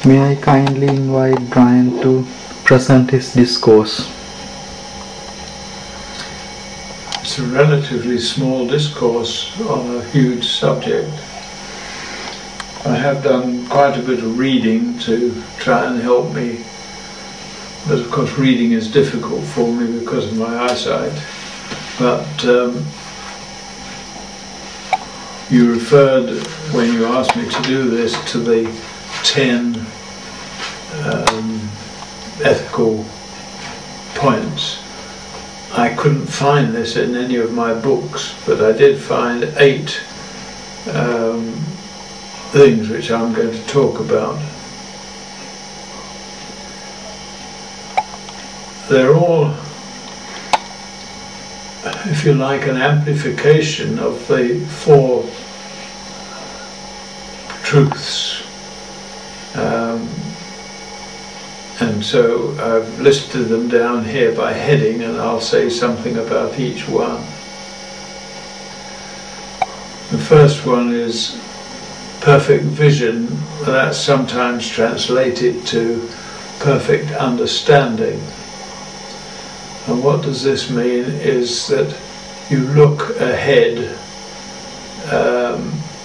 May I kindly invite Brian to present his discourse. It's a relatively small discourse on a huge subject. I have done quite a bit of reading to try and help me, but of course reading is difficult for me because of my eyesight. But you referred, when you asked me to do this, to the 10 ethical points. I couldn't find this in any of my books, but I did find 8 things which I'm going to talk about. They're all, if you like, an amplification of the 4 truths. And so I've listed them down here by heading, and I'll say something about each one. The first one is perfect vision. That's sometimes translated to perfect understanding. And what does this mean is that you look ahead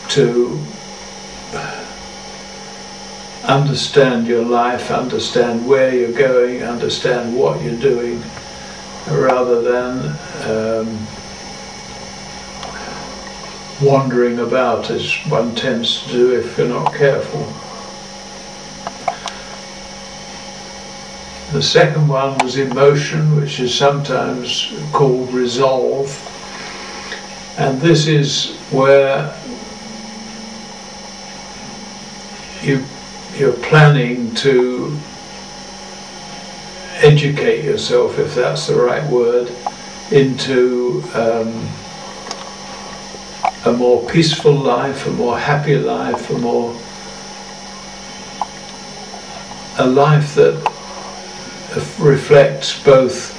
to understand your life, understand where you're going, understand what you're doing, rather than wandering about as one tends to do if you're not careful. The second one was emotion, which is sometimes called resolve, and this is where you're planning to educate yourself, if that's the right word, into a more peaceful life, a more happy life, a life that reflects both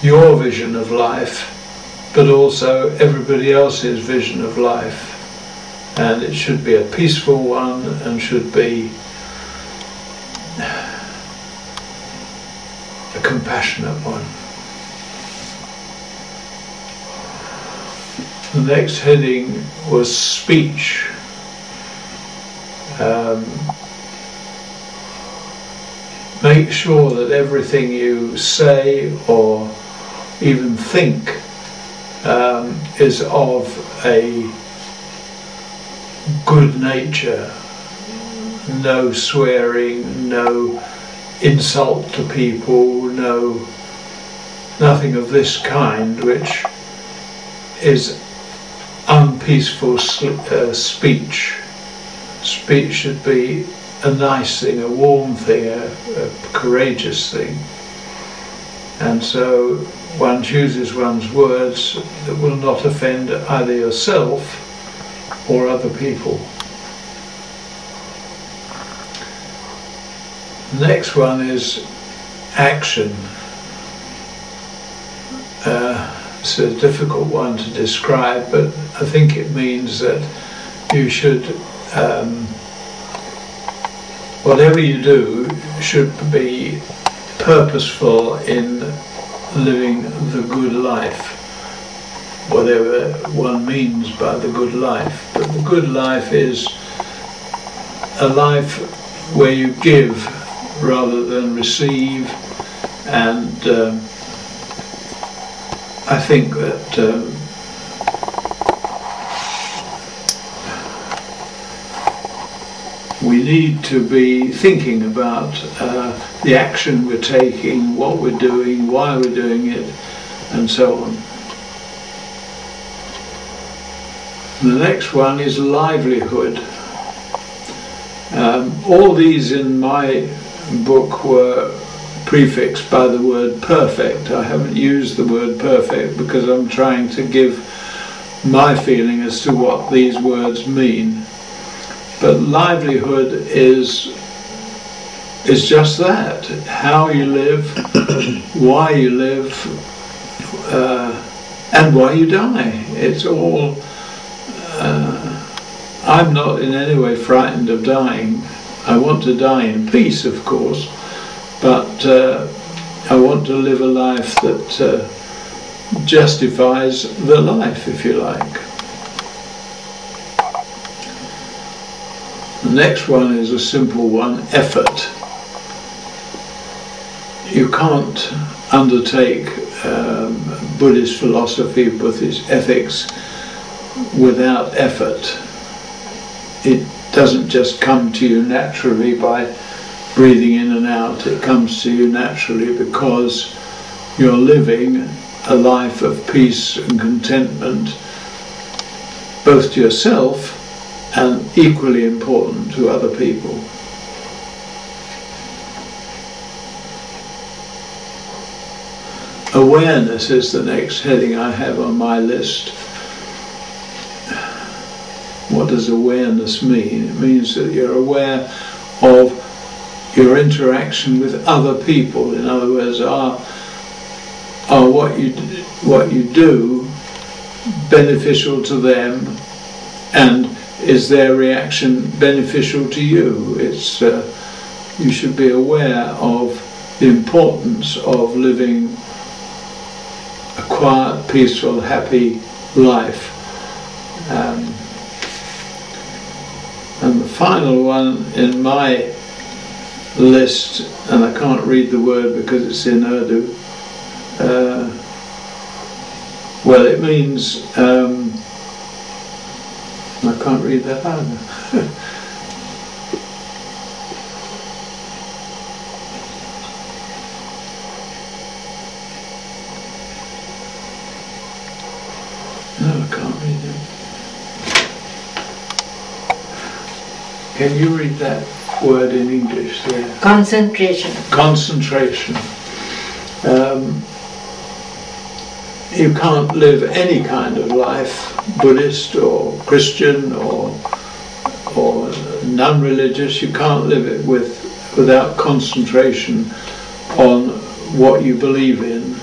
your vision of life but also everybody else's vision of life. And it should be a peaceful one and should be a compassionate one. The next heading was speech. Make sure that everything you say or even think is of a good nature. No swearing, no insult to people, nothing of this kind, which is unpeaceful speech. Speech should be a nice thing, a warm thing, a courageous thing. And so one chooses one's words that will not offend either yourself or other people. The next one is action. It's a difficult one to describe, but I think it means that you should, whatever you do should be purposeful in living the good life, whatever one means by the good life. But the good life is a life where you give rather than receive, and I think that we need to be thinking about the action we're taking, what we're doing, why we're doing it, and so on. The next one is livelihood. All these in my book were prefixed by the word perfect. I haven't used the word perfect because I'm trying to give my feeling as to what these words mean. But livelihood is just that, how you live, why you live, and why you die. It's all, I'm not in any way frightened of dying. I want to die in peace, of course, but I want to live a life that justifies the life, if you like. The next one is a simple one, effort. You can't undertake Buddhist philosophy, Buddhist ethics without effort. It doesn't just come to you naturally by breathing in and out. It comes to you naturally because you're living a life of peace and contentment, both to yourself and equally important to other people. Awareness is the next heading I have on my list. What does awareness mean? It means that you're aware of your interaction with other people. In other words, are what you do beneficial to them, and is their reaction beneficial to you? It's you should be aware of the importance of living a quiet, peaceful, happy life. And the final one in my list, and I can't read the word because it's in Urdu, well, it means, I can't read that either. No, I can't read it. Can you read that word in English there? Concentration. Concentration. You can't live any kind of life, Buddhist or Christian or non-religious. You can't live it without concentration on what you believe in.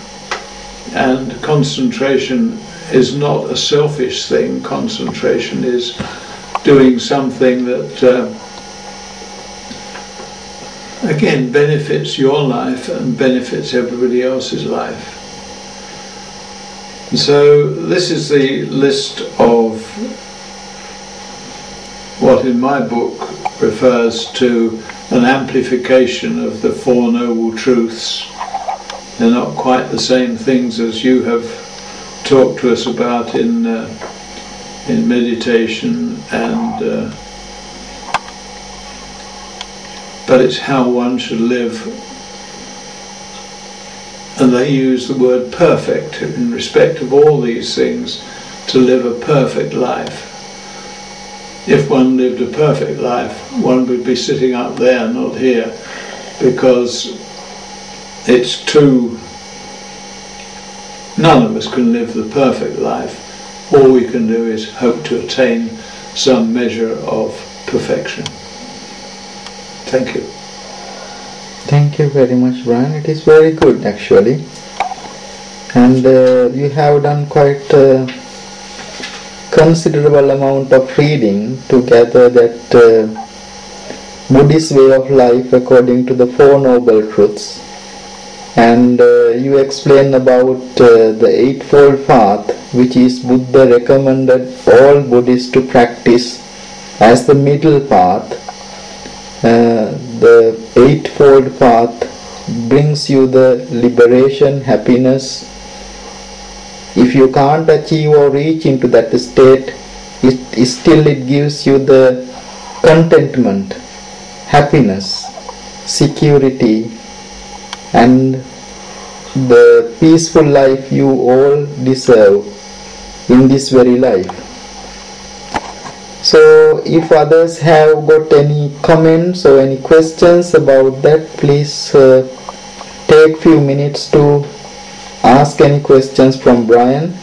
And concentration is not a selfish thing. Concentration is doing something that again benefits your life and benefits everybody else's life. So this is the list of what in my book refers to an amplification of the Four Noble Truths. They're not quite the same things as you have talked to us about in meditation, and but it's how one should live. And they use the word perfect in respect of all these things, to live a perfect life. If one lived a perfect life, one would be sitting up there, not here, because it's too... None of us can live the perfect life. All we can do is hope to attain some measure of perfection. Thank you. Thank you very much, Brian. It is very good, actually. And you have done quite a considerable amount of reading to gather that Buddhist way of life according to the Four Noble Truths. And you explain about the Eightfold Path, which is Buddha recommended all Buddhists to practice as the middle path. The Eightfold Path brings you the liberation, happiness. If you can't achieve or reach into that state, it gives you the contentment, happiness, security, and the peaceful life you all deserve in this very life. So if others have got any comments or any questions about that, please take few minutes to ask any questions from Brian.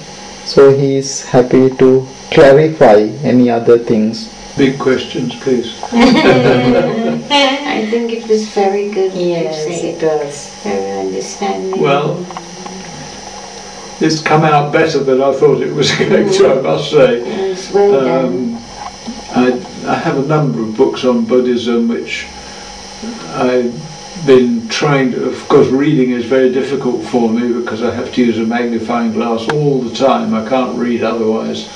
So he is happy to clarify any other things. Big questions, please. I think it was very good. Yes, it was. Very understanding. Well, it's come out better than I thought it was going to, I must say. Yes, well done. I have a number of books on Buddhism which I've been trying to, of course reading is very difficult for me because I have to use a magnifying glass all the time. I can't read otherwise.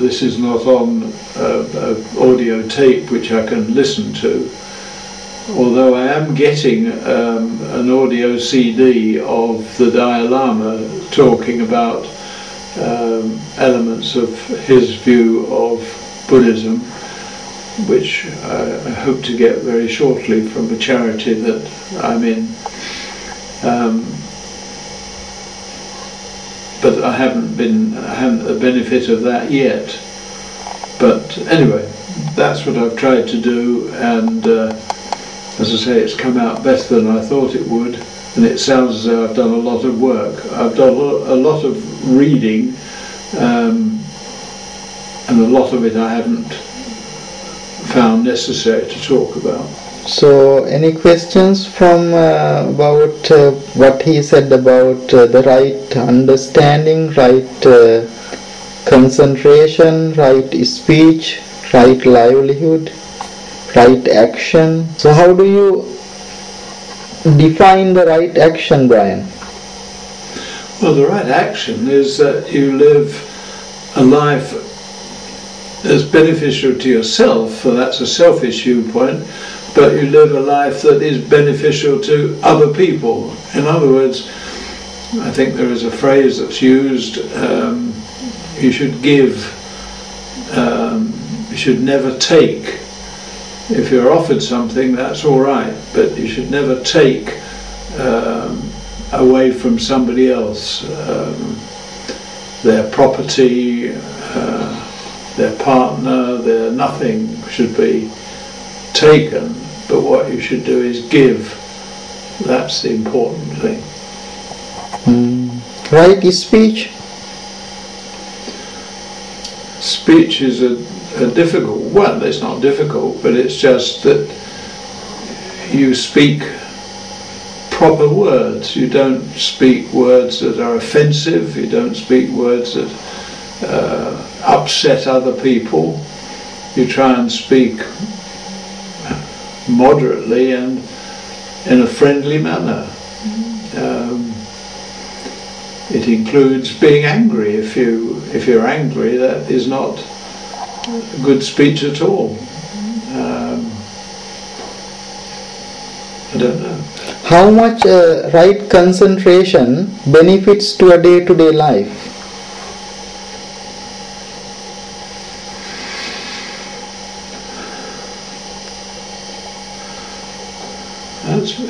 This is not on audio tape which I can listen to, although I am getting an audio CD of the Dalai Lama talking about elements of his view of Buddhism, which I hope to get very shortly from a charity that I'm in. But I haven't the benefit of that yet. But anyway, that's what I've tried to do, and as I say, it's come out better than I thought it would, and it sounds as though I've done a lot of work. I've done a lot of reading, and a lot of it I haven't found necessary to talk about. So, any questions from about what he said about the right understanding, right concentration, right speech, right livelihood, right action? So, how do you define the right action, Brian? Well, the right action is that you live a life that's beneficial to yourself, so that's a selfish viewpoint, but you live a life that is beneficial to other people. In other words, I think there is a phrase that's used, you should give, you should never take. If you're offered something, that's all right, but you should never take away from somebody else. Their property, their partner, their nothing should be taken, but what you should do is give. That's the important thing. Right speech? Speech is a difficult one. It's not difficult, but it's just that you speak proper words. You don't speak words that are offensive. You don't speak words that upset other people. You try and speak moderately and in a friendly manner. It includes being angry. If you're angry, that is not good speech at all. I don't know. How much right concentration benefits to a day-to-day life?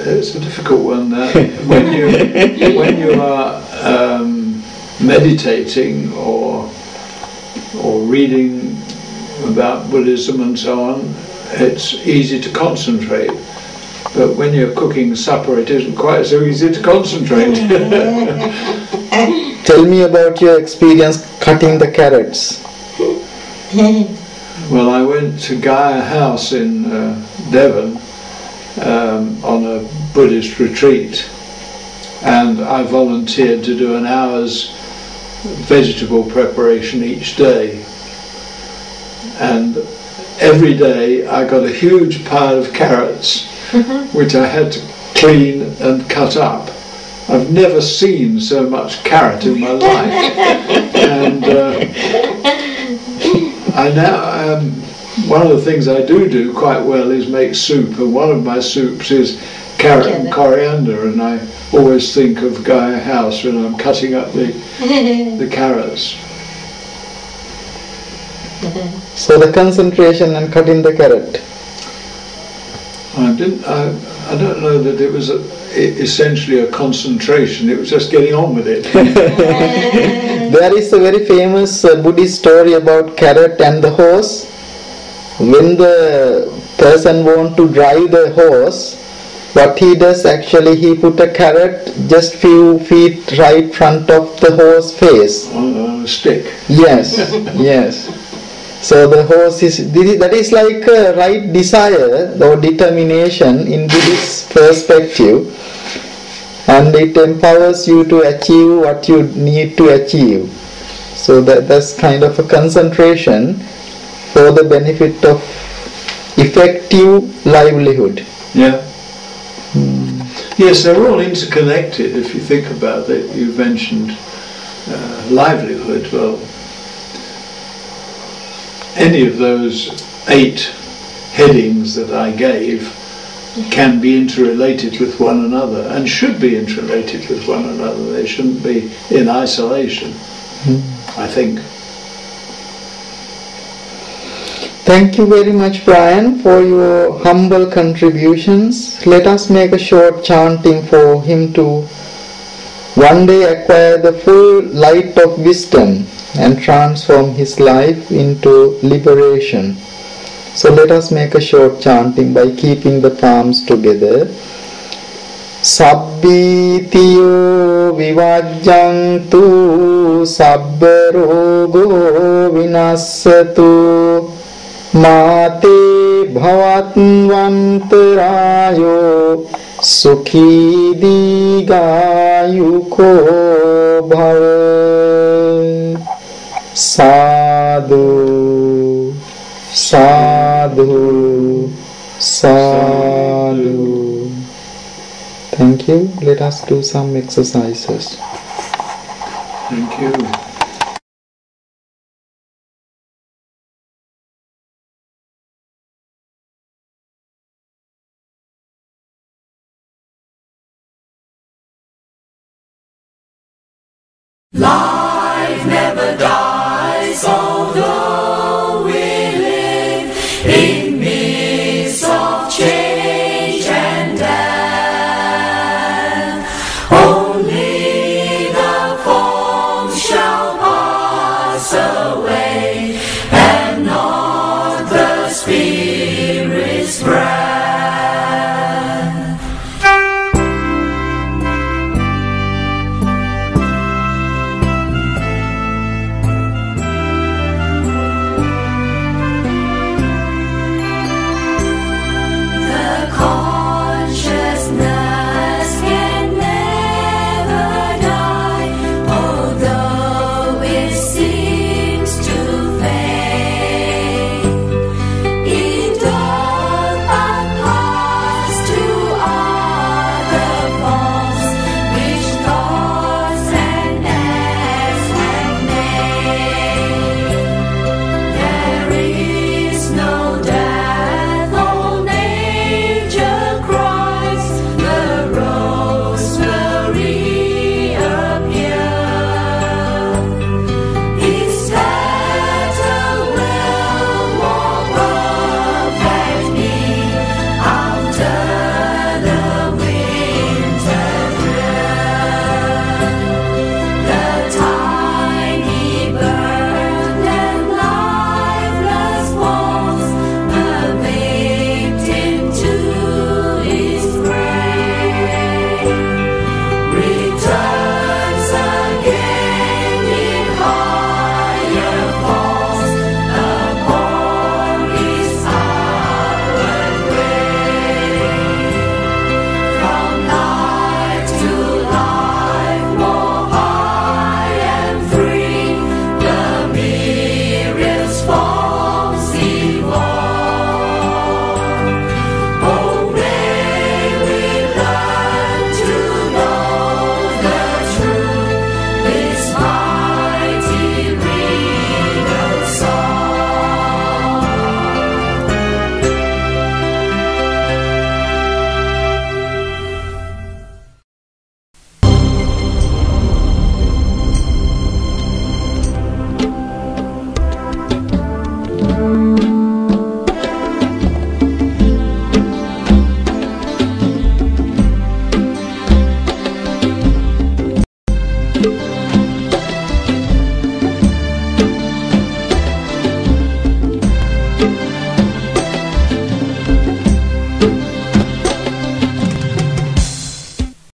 It's a difficult one. When you are meditating or reading about Buddhism and so on, it's easy to concentrate. But when you're cooking supper, it isn't quite so easy to concentrate. Tell me about your experience cutting the carrots. Well, I went to Gaia House in Devon on a Buddhist retreat, and I volunteered to do an hour's vegetable preparation each day. And every day I got a huge pile of carrots which I had to clean and cut up. I've never seen so much carrot in my life. And I now, one of the things I do quite well is make soup, and one of my soups is carrot and coriander, and I always think of Gaia House when I'm cutting up the carrots. So the concentration and cutting the carrot. I don't know that it was essentially a concentration. It was just getting on with it. There is a very famous Buddhist story about carrot and the horse. When the person wants to drive the horse, what he does actually, he put a carrot just few feet right front of the horse face. On a stick. Yes, yes. So the horse that is like a right desire or determination in Buddhist perspective, and it empowers you to achieve what you need to achieve. So that's kind of a concentration for the benefit of effective livelihood. Yeah. Yes, they're all interconnected if you think about it. You mentioned livelihood. Well, any of those 8 headings that I gave can be interrelated with one another and should be interrelated with one another. They shouldn't be in isolation, I think. Thank you very much, Brian, for your humble contributions. Let us make a short chanting for him to one day acquire the full light of wisdom and transform his life into liberation. So let us make a short chanting by keeping the palms together. Sabbitiyo vivajjantu sabba rogo vinassatu Mate bhavattvantarayo sukhi digayuko bhava. Sadhu, sadhu, sadhu. Thank you. Let us do some exercises. Thank you. Life never dies, although we live in midst of change and death. Only the form shall pass away, and not the spirit's breath.